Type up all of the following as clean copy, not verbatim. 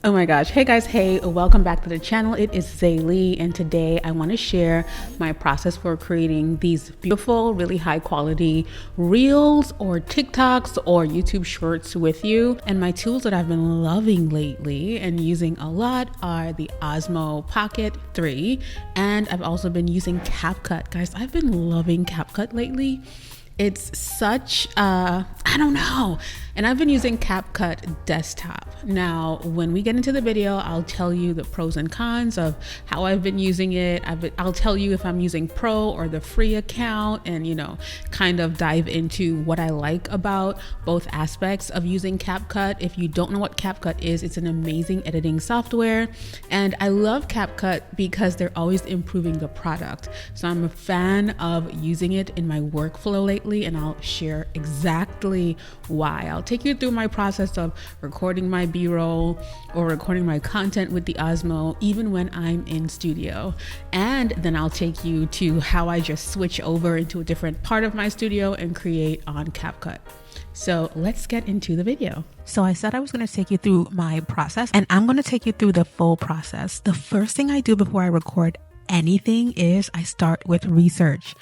Oh my gosh. Hey guys, hey, welcome back to the channel. It is Zaylee, and today I want to share my process for creating these beautiful, really high quality reels or TikToks or YouTube shorts with you. And my tools that I've been loving lately and using a lot are the Osmo Pocket 3, and I've also been using CapCut. Guys, I've been loving CapCut lately. It's such I don't know. And I've been using CapCut desktop. Now, when we get into the video, I'll tell you the pros and cons of how I've been using it. I'll tell you if I'm using pro or the free account, and kind of dive into what I like about both aspects of using CapCut. If you don't know what CapCut is, it's an amazing editing software. And I love CapCut because they're always improving the product. So I'm a fan of using it in my workflow lately, and I'll share exactly why. I'll take you through my process of recording my B-roll or recording my content with the Osmo, even when I'm in studio. And then I'll take you to how I just switch over into a different part of my studio and create on CapCut. So let's get into the video. So I said I was going to take you through my process, and I'm going to take you through the full process. The first thing I do before I record anything is I start with research.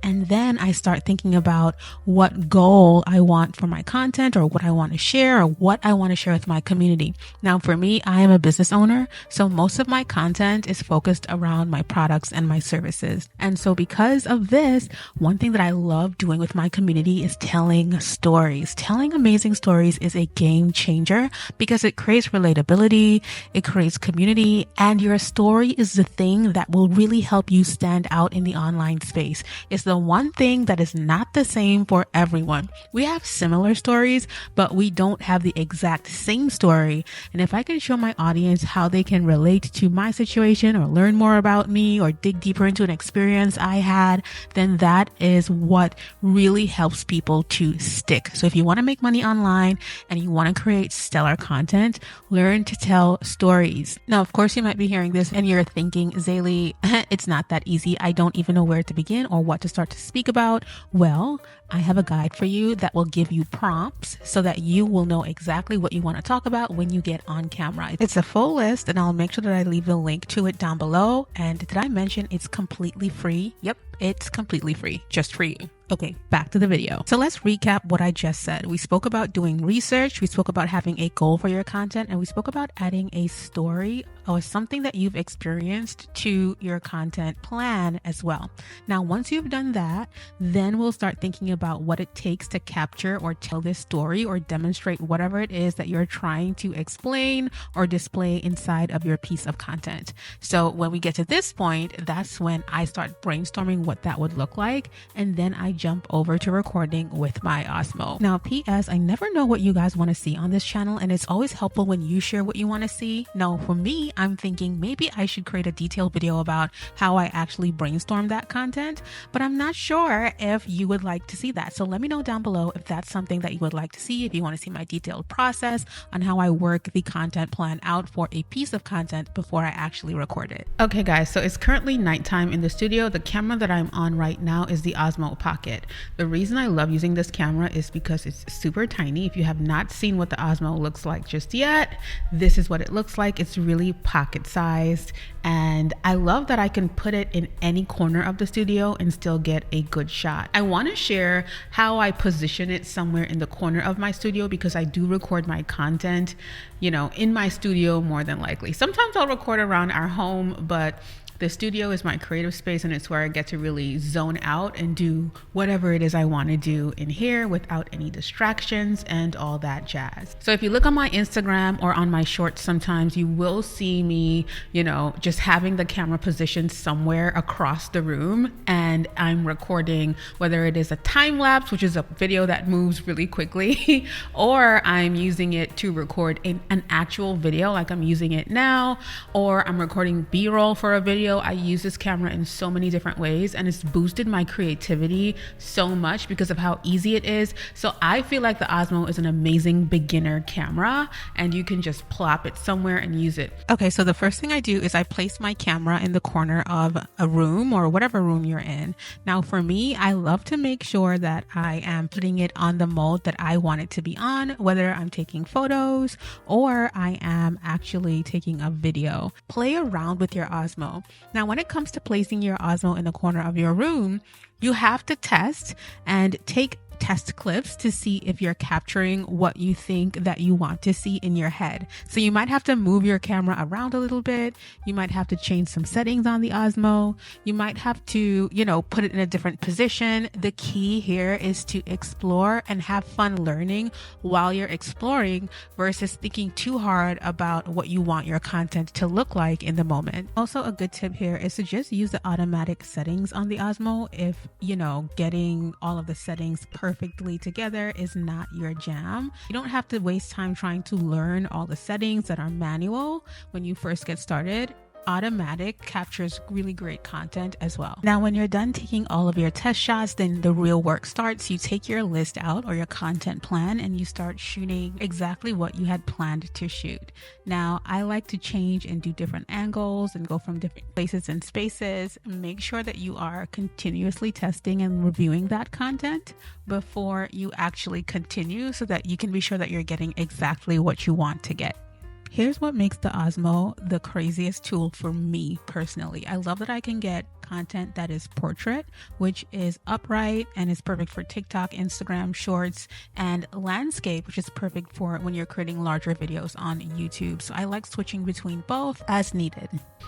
And then I start thinking about what goal I want for my content, or what I want to share, or what I want to share with my community. Now, for me, I am a business owner, so most of my content is focused around my products and my services. And so because of this, one thing that I love doing with my community is telling stories. Telling amazing stories is a game changer because it creates relatability, it creates community, and your story is the thing that will really help you stand out in the online space. It's the one thing that is not the same for everyone. We have similar stories, but we don't have the exact same story. And if I can show my audience how they can relate to my situation, or learn more about me, or dig deeper into an experience I had, then that is what really helps people to stick. So if you want to make money online and you want to create stellar content, learn to tell stories. Now, of course, you might be hearing this and you're thinking, Zaylee, it's not that easy. I don't even know where to begin or what to start to speak about. Well, I have a guide for you that will give you prompts so that you will know exactly what you want to talk about when you get on camera. It's a full list, and I'll make sure that I leave the link to it down below. And did I mention it's completely free? Yep, it's completely free, just for you. Okay, back to the video. So let's recap what I just said. We spoke about doing research, we spoke about having a goal for your content, and we spoke about adding a story or something that you've experienced to your content plan as well. Now, once you've done that, then we'll start thinking about what it takes to capture or tell this story or demonstrate whatever it is that you're trying to explain or display inside of your piece of content. So when we get to this point, that's when I start brainstorming what that would look like, and then I jump over to recording with my Osmo. Now, PS, I never know what you guys want to see on this channel, and it's always helpful when you share what you want to see. Now, for me, I'm thinking maybe I should create a detailed video about how I actually brainstorm that content, but I'm not sure if you would like to see that. So let me know down below if that's something that you would like to see, if you want to see my detailed process on how I work the content plan out for a piece of content before I actually record it. Okay, guys, so it's currently nighttime in the studio. The camera that I'm on right now is the Osmo Pocket. The reason I love using this camera is because it's super tiny. If you have not seen what the Osmo looks like just yet, this is what it looks like. It's really pocket sized, and I love that I can put it in any corner of the studio and still get a good shot. I want to share how I position it somewhere in the corner of my studio because I do record my content, in my studio more than likely. Sometimes I'll record around our home, but the studio is my creative space, and it's where I get to really zone out and do whatever it is I want to do in here without any distractions and all that jazz. So if you look on my Instagram or on my shorts, sometimes you will see me, just having the camera positioned somewhere across the room, and I'm recording, whether it is a time lapse, which is a video that moves really quickly, or I'm using it to record an actual video like I'm using it now, or I'm recording B-roll for a video video, I use this camera in so many different ways, and it's boosted my creativity so much because of how easy it is. So I feel like the Osmo is an amazing beginner camera, and you can just plop it somewhere and use it. Okay, so the first thing I do is I place my camera in the corner of a room or whatever room you're in. Now for me, I love to make sure that I am putting it on the mode that I want it to be on, whether I'm taking photos or I am actually taking a video. Play around with your Osmo. Now when it comes to placing your Osmo in the corner of your room, you have to test and take test clips to see if you're capturing what you think that you want to see in your head. So you might have to move your camera around a little bit. You might have to change some settings on the Osmo. You might have to, put it in a different position. The key here is to explore and have fun learning while you're exploring versus thinking too hard about what you want your content to look like in the moment. Also, a good tip here is to just use the automatic settings on the Osmo if, getting all of the settings perfectly together is not your jam. You don't have to waste time trying to learn all the settings that are manual when you first get started. Automatic captures really great content as well. Now, when you're done taking all of your test shots, then the real work starts. You take your list out or your content plan and you start shooting exactly what you had planned to shoot. Now, I like to change and do different angles and go from different places and spaces. Make sure that you are continuously testing and reviewing that content before you actually continue so that you can be sure that you're getting exactly what you want to get. Here's what makes the Osmo the craziest tool for me personally. I love that I can get content that is portrait, which is upright and is perfect for TikTok, Instagram, Shorts, and landscape, which is perfect for when you're creating larger videos on YouTube. So I like switching between both as needed.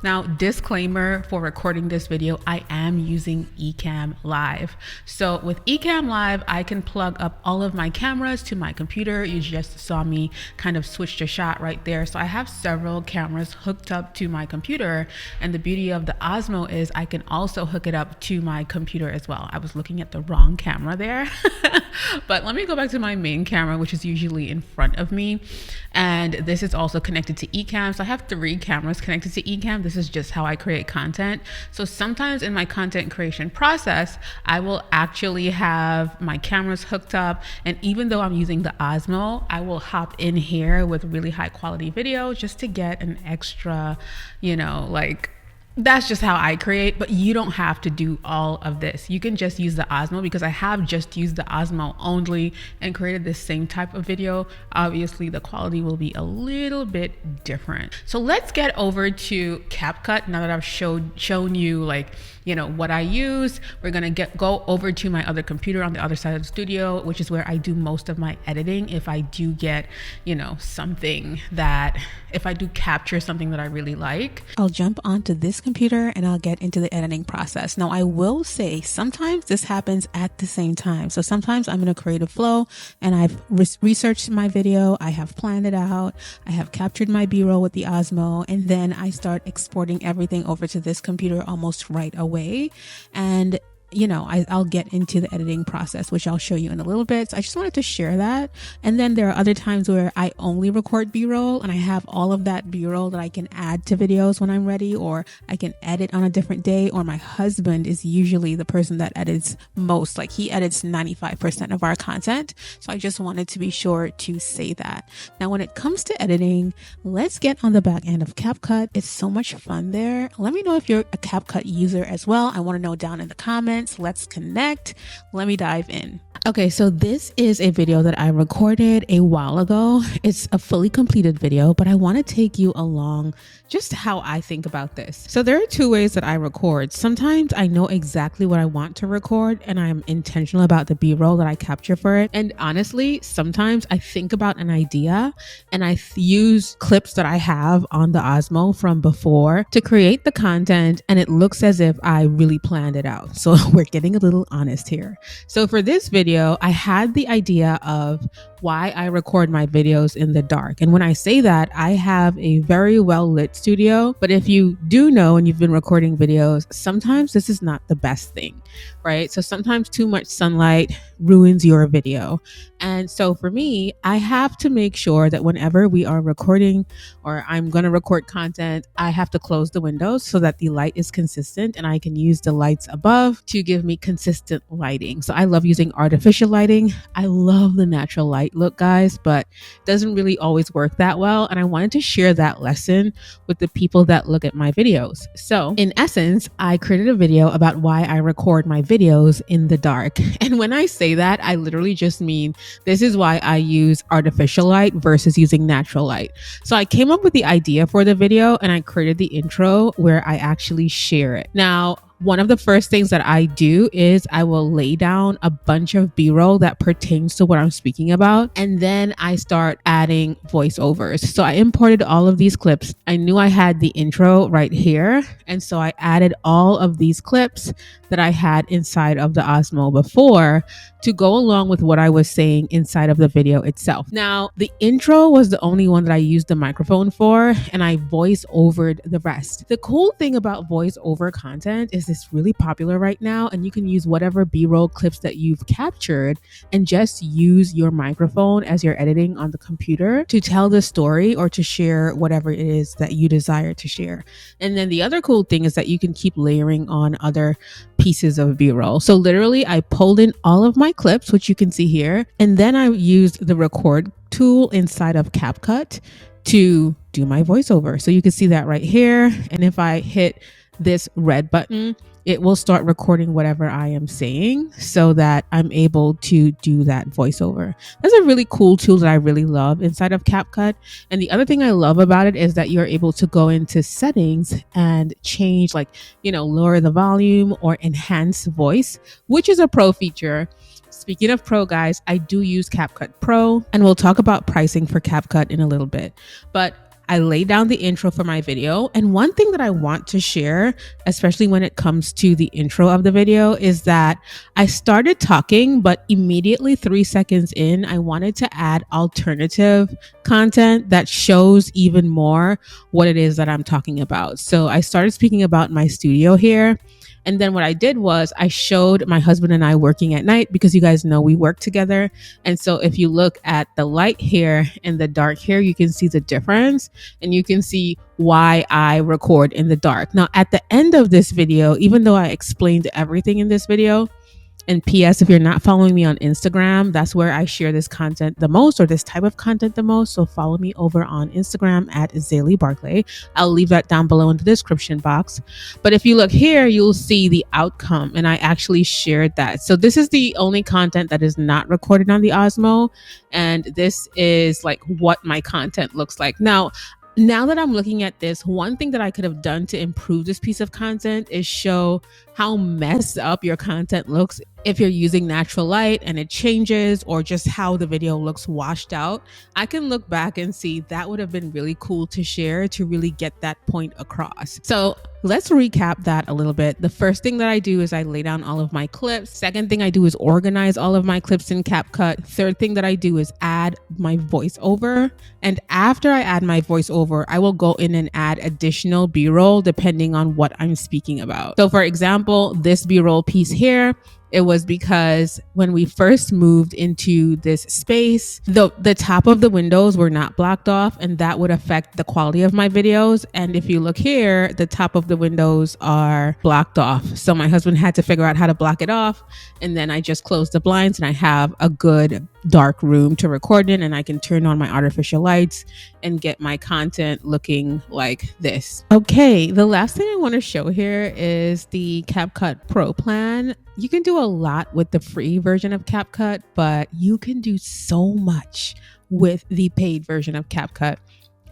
Now, disclaimer for recording this video, I am using Ecamm Live. So with Ecamm Live, I can plug up all of my cameras to my computer. You just saw me kind of switch the shot right there. So I have several cameras hooked up to my computer, and the beauty of the Osmo is I can also hook it up to my computer as well. I was looking at the wrong camera there, but let me go back to my main camera, which is usually in front of me. And this is also connected to Ecamm. So I have 3 cameras connected to Ecamm. This is just how I create content. So sometimes in my content creation process, I will actually have my cameras hooked up. And even though I'm using the Osmo, I will hop in here with really high quality video just to get an extra, that's just how I create, but you don't have to do all of this. You can just use the Osmo, because I have just used the Osmo only and created this same type of video. Obviously, the quality will be a little bit different. So let's get over to CapCut now that I've shown you what I use. We're gonna go over to my other computer on the other side of the studio, which is where I do most of my editing. If I do get, if I do capture something that I really like, I'll jump onto this computer and I'll get into the editing process. Now, I will say sometimes this happens at the same time. So sometimes I'm in a creative flow and I've researched my video, I have planned it out, I have captured my B-roll with the Osmo, and then I start exporting everything over to this computer almost right away. And I'll get into the editing process, which I'll show you in a little bit. So I just wanted to share that. And then there are other times where I only record B-roll and I have all of that B-roll that I can add to videos when I'm ready, or I can edit on a different day, or my husband is usually the person that edits most. Like, he edits 95% of our content. So I just wanted to be sure to say that. Now, when it comes to editing, let's get on the back end of CapCut. It's so much fun there. Let me know if you're a CapCut user as well. I want to know down in the comments. Let's connect. Let me dive in. Okay, so this is a video that I recorded a while ago. It's a fully completed video, but I want to take you along just how I think about this. So there are 2 ways that I record. Sometimes I know exactly what I want to record and I'm intentional about the B-roll that I capture for it. And honestly, sometimes I think about an idea and I use clips that I have on the Osmo from before to create the content, and it looks as if I really planned it out. So we're getting a little honest here. So for this video, I had the idea of why I record my videos in the dark. And when I say that, I have a very well lit studio, but if you do know and you've been recording videos, sometimes this is not the best thing, right? So sometimes too much sunlight ruins your video. And so for me, I have to make sure that whenever we are recording or I'm going to record content, I have to close the windows so that the light is consistent and I can use the lights above to give me consistent lighting. So I love using artificial lighting. I love the natural light look, guys, but it doesn't really always work that well. And I wanted to share that lesson with the people that look at my videos. So in essence, I created a video about why I record my videos in the dark. And when I say that, I literally just mean this is why I use artificial light versus using natural light. So I came up with the idea for the video and I created the intro where I actually share it. Now, one of the first things that I do is I will lay down a bunch of B-roll that pertains to what I'm speaking about. And then I start adding voiceovers. So I imported all of these clips. I knew I had the intro right here. And so I added all of these clips that I had inside of the Osmo before to go along with what I was saying inside of the video itself. Now, the intro was the only one that I used the microphone for, and I voice overed the rest. The cool thing about voice over content is it's really popular right now, and you can use whatever B-roll clips that you've captured and just use your microphone as you're editing on the computer to tell the story or to share whatever it is that you desire to share. And then the other cool thing is that you can keep layering on other pieces of B-roll. So literally I pulled in all of my clips, which you can see here, and then I used the record tool inside of CapCut to do my voiceover. So you can see that right here. And if I hit this red button, it will start recording whatever I am saying so that I'm able to do that voiceover. That's a really cool tool that I really love inside of CapCut. And the other thing I love about it is that you're able to go into settings and change, like, lower the volume or enhance voice, which is a pro feature. Speaking of pro, guys, I do use CapCut Pro, and we'll talk about pricing for CapCut in a little bit. But I laid down the intro for my video. And one thing that I want to share, especially when it comes to the intro of the video, is that I started talking, but immediately 3 seconds in, I wanted to add alternative content that shows even more what it is that I'm talking about. So I started speaking about my studio here. And then what I did was I showed my husband and I working at night, because you guys know we work together. And so if you look at the light here and the dark here, you can see the difference and you can see why I record in the dark. Now, at the end of this video, even though I explained everything in this video, and PS, if you're not following me on Instagram, that's where I share this content the most, or this type of content the most. So follow me over on Instagram at Zaylee Barclay. I'll leave that down below in the description box. But if you look here, you'll see the outcome. And I actually shared that. So this is the only content that is not recorded on the Osmo. And this is like what my content looks like. Now that I'm looking at this, one thing that I could have done to improve this piece of content is show how messed up your content looks if you're using natural light and it changes, or just how the video looks washed out. I can look back and see that would have been really cool to share to really get that point across. So let's recap that a little bit. The first thing that I do is I lay down all of my clips. Second thing I do is organize all of my clips in CapCut. Third thing that I do is add my voiceover. And after I add my voiceover, I will go in and add additional B-roll depending on what I'm speaking about. So for example, this B-roll piece here, it was because when we first moved into this space, the top of the windows were not blocked off, and that would affect the quality of my videos. And if you look here, the top of the windows are blocked off. So my husband had to figure out how to block it off. And then I just closed the blinds and I have a good dark room to record in, and I can turn on my artificial lights and get my content looking like this. Okay, the last thing I want to show here is the CapCut Pro plan. You can do a lot with the free version of CapCut, but you can do so much with the paid version of CapCut.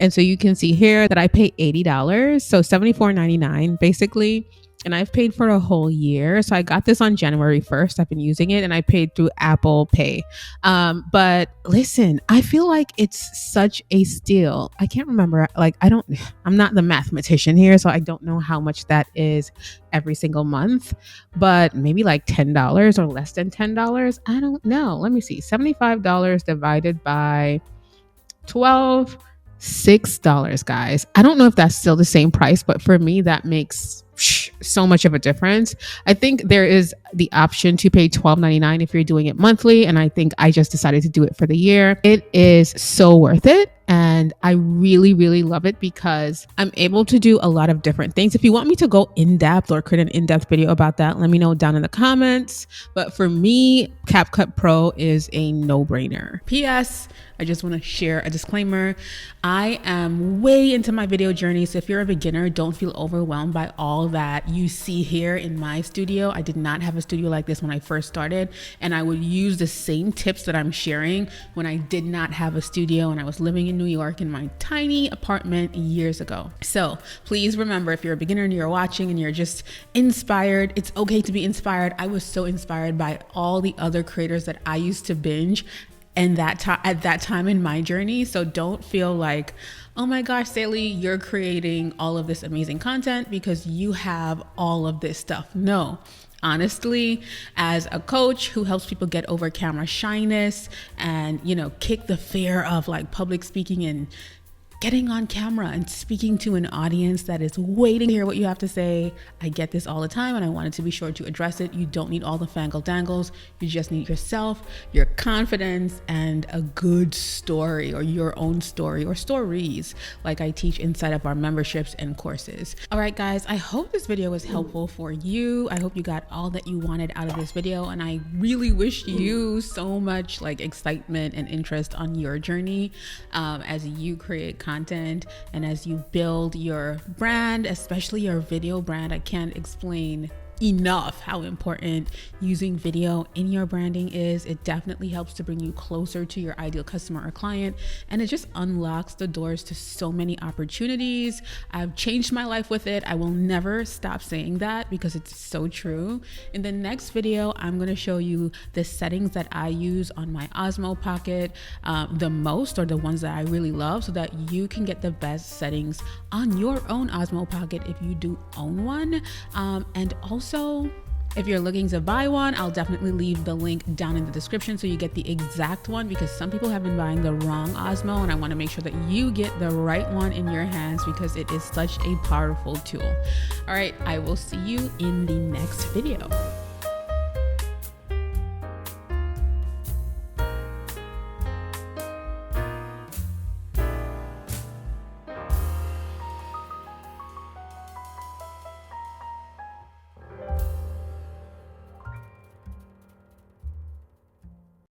And so you can see here that I pay $80, so $74.99 basically. and I've paid for a whole year. So I got this on January 1st. I've been using it and I paid through Apple Pay. But listen, I feel like it's such a steal. I can't remember, I'm not the mathematician here, so I don't know how much that is every single month, but maybe like $10 or less than $10. I don't know. Let me see. $75 divided by 12, $6, guys. I don't know if that's still the same price, but for me, that makes so much of a difference. I think there is the option to pay $12.99 if you're doing it monthly, and I think I just decided to do it for the year. It is so worth it. And I really, really love it because I'm able to do a lot of different things. If you want me to go in depth or create an in-depth video about that, let me know down in the comments. But for me, CapCut Pro is a no-brainer. P.S. I just want to share a disclaimer. I am way into my video journey. So if you're a beginner, don't feel overwhelmed by all that you see here in my studio. I did not have a studio like this when I first started. And I would use the same tips that I'm sharing when I did not have a studio and I was living in New York in my tiny apartment years ago. So please remember, if you're a beginner and you're watching and you're just inspired, it's okay to be inspired. I was so inspired by all the other creators that I used to binge and at that time in my journey. So don't feel like, oh my gosh, Sally, you're creating all of this amazing content because you have all of this stuff. No. Honestly, as a coach who helps people get over camera shyness and, kick the fear of like public speaking and getting on camera and speaking to an audience that is waiting to hear what you have to say. I get this all the time and I wanted to be sure to address it. You don't need all the fangle dangles. You just need yourself, your confidence, and a good story or your own story or stories like I teach inside of our memberships and courses. All right, guys, I hope this video was helpful for you. I hope you got all that you wanted out of this video. And I really wish you so much like excitement and interest on your journey as you create content and as you build your brand, especially your video brand. I can't explain enough how important using video in your branding is. It definitely helps to bring you closer to your ideal customer or client, and it just unlocks the doors to so many opportunities. I've changed my life with it. I will never stop saying that because it's so true. In the next video, I'm going to show you the settings that I use on my Osmo Pocket the most, or the ones that I really love, so that you can get the best settings on your own Osmo Pocket if you do own one. And also, if you're looking to buy one, I'll definitely leave the link down in the description so you get the exact one, because some people have been buying the wrong Osmo and I want to make sure that you get the right one in your hands because it is such a powerful tool. All right, I will see you in the next video.